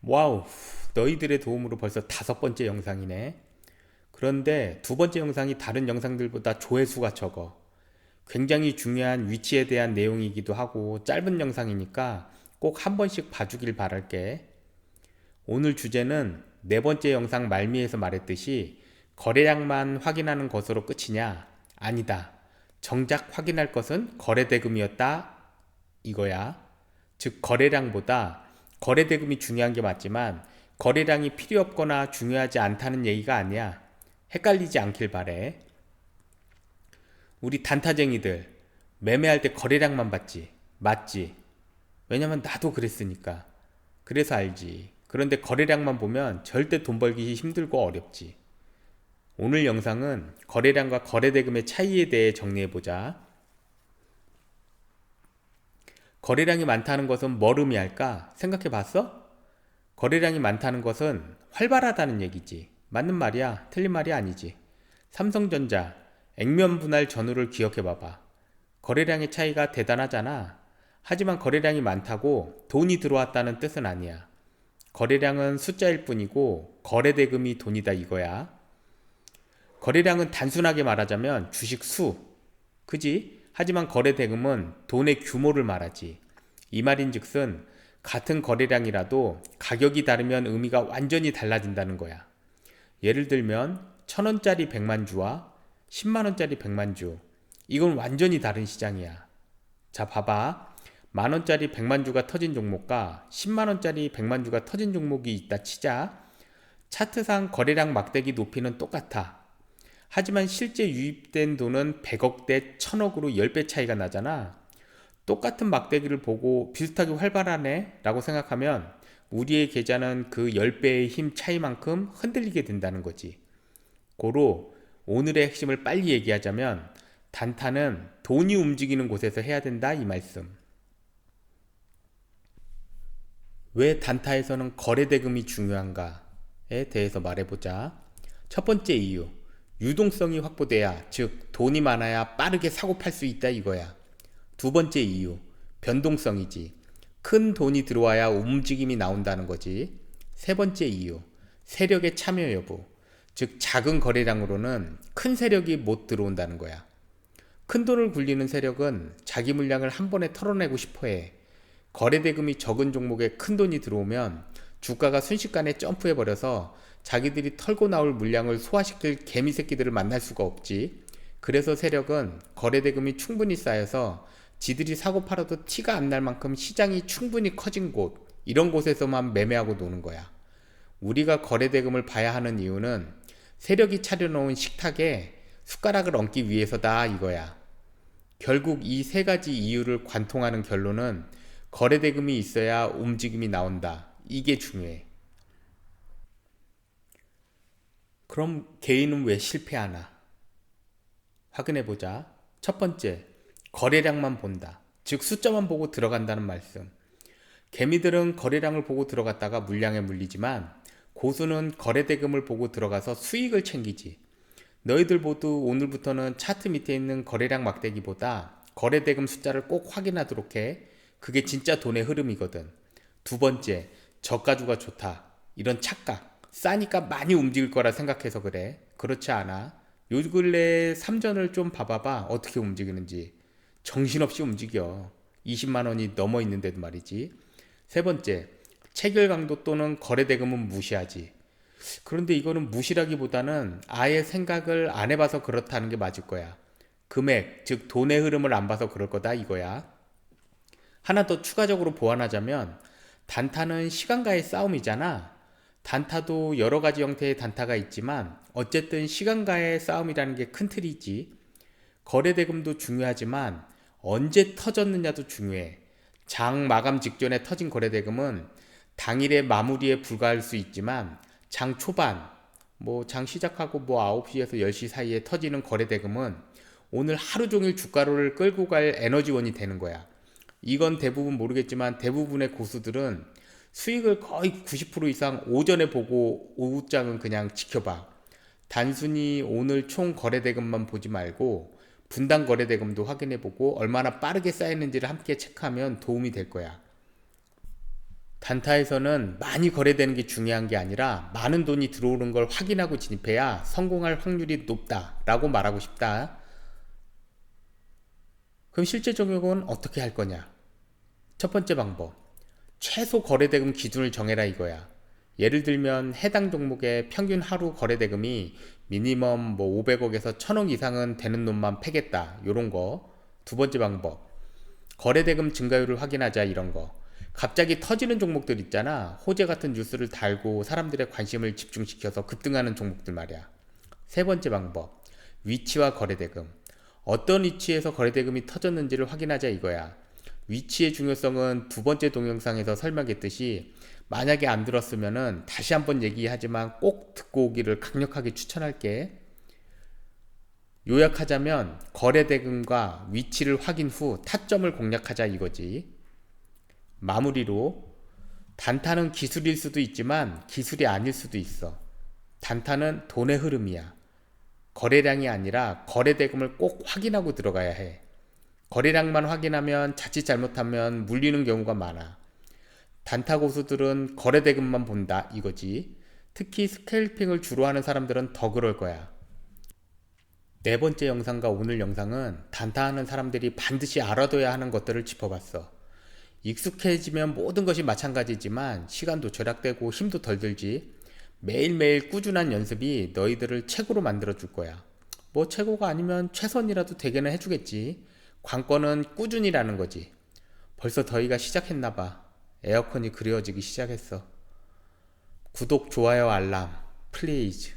와우, 너희들의 도움으로 벌써 5번째 영상이네. 그런데 2번째 영상이 다른 영상들보다 조회수가 적어. 굉장히 중요한 위치에 대한 내용이기도 하고 짧은 영상이니까 꼭 한 번씩 봐주길 바랄게. 오늘 주제는 4번째 영상 말미에서 말했듯이 거래량만 확인하는 것으로 끝이냐? 아니다. 정작 확인할 것은 거래대금이었다. 이거야. 즉 거래량보다 거래대금이 중요한 게 맞지만 거래량이 필요 없거나 중요하지 않다는 얘기가 아니야. 헷갈리지 않길 바래. 우리 단타쟁이들 매매할 때 거래량만 봤지. 맞지? 왜냐면 나도 그랬으니까. 그래서 알지. 그런데 거래량만 보면 절대 돈 벌기 힘들고 어렵지. 오늘 영상은 거래량과 거래대금의 차이에 대해 정리해보자. 거래량이 많다는 것은 뭘 의미할까? 생각해봤어? 거래량이 많다는 것은 활발하다는 얘기지. 맞는 말이야. 틀린 말이 아니지. 삼성전자 액면 분할 전후를 기억해봐봐. 거래량의 차이가 대단하잖아. 하지만 거래량이 많다고 돈이 들어왔다는 뜻은 아니야. 거래량은 숫자일 뿐이고 거래대금이 돈이다 이거야. 거래량은 단순하게 말하자면 주식 수, 그지? 하지만 거래대금은 돈의 규모를 말하지. 이 말인즉슨 같은 거래량이라도 가격이 다르면 의미가 완전히 달라진다는 거야. 예를 들면 1,000원짜리 100만 주와 10만원짜리 100만 주. 이건 완전히 다른 시장이야. 자, 봐봐. 만원짜리 100만 주가 터진 종목과 10만원짜리 100만 주가 터진 종목이 있다 치자. 차트상 거래량 막대기 높이는 똑같아. 하지만 실제 유입된 돈은 100억 대 1000억으로 10배 차이가 나잖아. 똑같은 막대기를 보고 비슷하게 활발하네 라고 생각하면 우리의 계좌는 그 10배의 힘 차이만큼 흔들리게 된다는 거지. 고로 오늘의 핵심을 빨리 얘기하자면 단타는 돈이 움직이는 곳에서 해야 된다 이 말씀. 왜 단타에서는 거래대금이 중요한가에 대해서 말해보자. 첫 번째 이유, 유동성이 확보돼야, 즉 돈이 많아야 빠르게 사고 팔 수 있다 이거야. 두 번째 이유, 변동성이지. 큰 돈이 들어와야 움직임이 나온다는 거지. 세 번째 이유, 세력의 참여 여부. 즉 작은 거래량으로는 큰 세력이 못 들어온다는 거야. 큰 돈을 굴리는 세력은 자기 물량을 한 번에 털어내고 싶어해. 거래대금이 적은 종목에 큰 돈이 들어오면 주가가 순식간에 점프해버려서 자기들이 털고 나올 물량을 소화시킬 개미새끼들을 만날 수가 없지. 그래서 세력은 거래대금이 충분히 쌓여서 지들이 사고 팔아도 티가 안 날 만큼 시장이 충분히 커진 곳, 이런 곳에서만 매매하고 노는 거야. 우리가 거래대금을 봐야 하는 이유는 세력이 차려놓은 식탁에 숟가락을 얹기 위해서다 이거야. 결국 이 세 가지 이유를 관통하는 결론은 거래대금이 있어야 움직임이 나온다. 이게 중요해. 그럼 개인은 왜 실패하나? 확인해보자. 첫 번째, 거래량만 본다. 즉 숫자만 보고 들어간다는 말씀. 개미들은 거래량을 보고 들어갔다가 물량에 물리지만 고수는 거래대금을 보고 들어가서 수익을 챙기지. 너희들 모두 오늘부터는 차트 밑에 있는 거래량 막대기보다 거래대금 숫자를 꼭 확인하도록 해. 그게 진짜 돈의 흐름이거든. 두 번째, 저가주가 좋다. 이런 착각. 싸니까 많이 움직일 거라 생각해서 그래. 그렇지 않아. 요 근래 삼전을 좀 봐봐봐. 어떻게 움직이는지. 정신없이 움직여. 20만원이 넘어 있는데도 말이지. 세 번째, 체결 강도 또는 거래대금은 무시하지. 그런데 이거는 무시라기보다는 아예 생각을 안 해봐서 그렇다는 게 맞을 거야. 금액, 즉 돈의 흐름을 안 봐서 그럴 거다 이거야. 하나 더 추가적으로 보완하자면 단타는 시간과의 싸움이잖아. 단타도 여러 가지 형태의 단타가 있지만 어쨌든 시간과의 싸움이라는 게 큰 틀이지. 거래대금도 중요하지만 언제 터졌느냐도 중요해. 장 마감 직전에 터진 거래대금은 당일의 마무리에 불과할 수 있지만 장 초반, 장 시작하고 9시에서 10시 사이에 터지는 거래대금은 오늘 하루 종일 주가를 끌고 갈 에너지원이 되는 거야. 이건 대부분 모르겠지만 대부분의 고수들은 수익을 거의 90% 이상 오전에 보고 오후장은 그냥 지켜봐. 단순히 오늘 총 거래대금만 보지 말고 분당 거래대금도 확인해보고 얼마나 빠르게 쌓이는지를 함께 체크하면 도움이 될 거야. 단타에서는 많이 거래되는 게 중요한 게 아니라 많은 돈이 들어오는 걸 확인하고 진입해야 성공할 확률이 높다라고 말하고 싶다. 그럼 실제 적용은 어떻게 할 거냐? 첫 번째 방법. 최소 거래대금 기준을 정해라 이거야. 예를 들면 해당 종목의 평균 하루 거래대금이 미니멈 500억에서 1000억 이상은 되는 놈만 패겠다. 요런 거. 두 번째 방법. 거래대금 증가율을 확인하자 이런 거. 갑자기 터지는 종목들 있잖아. 호재 같은 뉴스를 달고 사람들의 관심을 집중시켜서 급등하는 종목들 말이야. 세 번째 방법. 위치와 거래대금. 어떤 위치에서 거래대금이 터졌는지를 확인하자 이거야. 위치의 중요성은 두 번째 동영상에서 설명했듯이 만약에 안 들었으면은 다시 한번 얘기하지만 꼭 듣고 오기를 강력하게 추천할게. 요약하자면 거래대금과 위치를 확인 후 타점을 공략하자 이거지. 마무리로 단타는 기술일 수도 있지만 기술이 아닐 수도 있어. 단타는 돈의 흐름이야. 거래량이 아니라 거래대금을 꼭 확인하고 들어가야 해. 거래량만 확인하면 자칫 잘못하면 물리는 경우가 많아. 단타 고수들은 거래대금만 본다 이거지. 특히 스캘핑을 주로 하는 사람들은 더 그럴 거야. 네 번째 영상과 오늘 영상은 단타하는 사람들이 반드시 알아둬야 하는 것들을 짚어봤어. 익숙해지면 모든 것이 마찬가지지만 시간도 절약되고 힘도 덜 들지. 매일매일 꾸준한 연습이 너희들을 최고로 만들어 줄 거야. 뭐 최고가 아니면 최선이라도 되게는 해주겠지. 관건은 꾸준히라는 거지. 벌써 더위가 시작했나봐. 에어컨이 그리워지기 시작했어. 구독, 좋아요, 알람, 플리즈.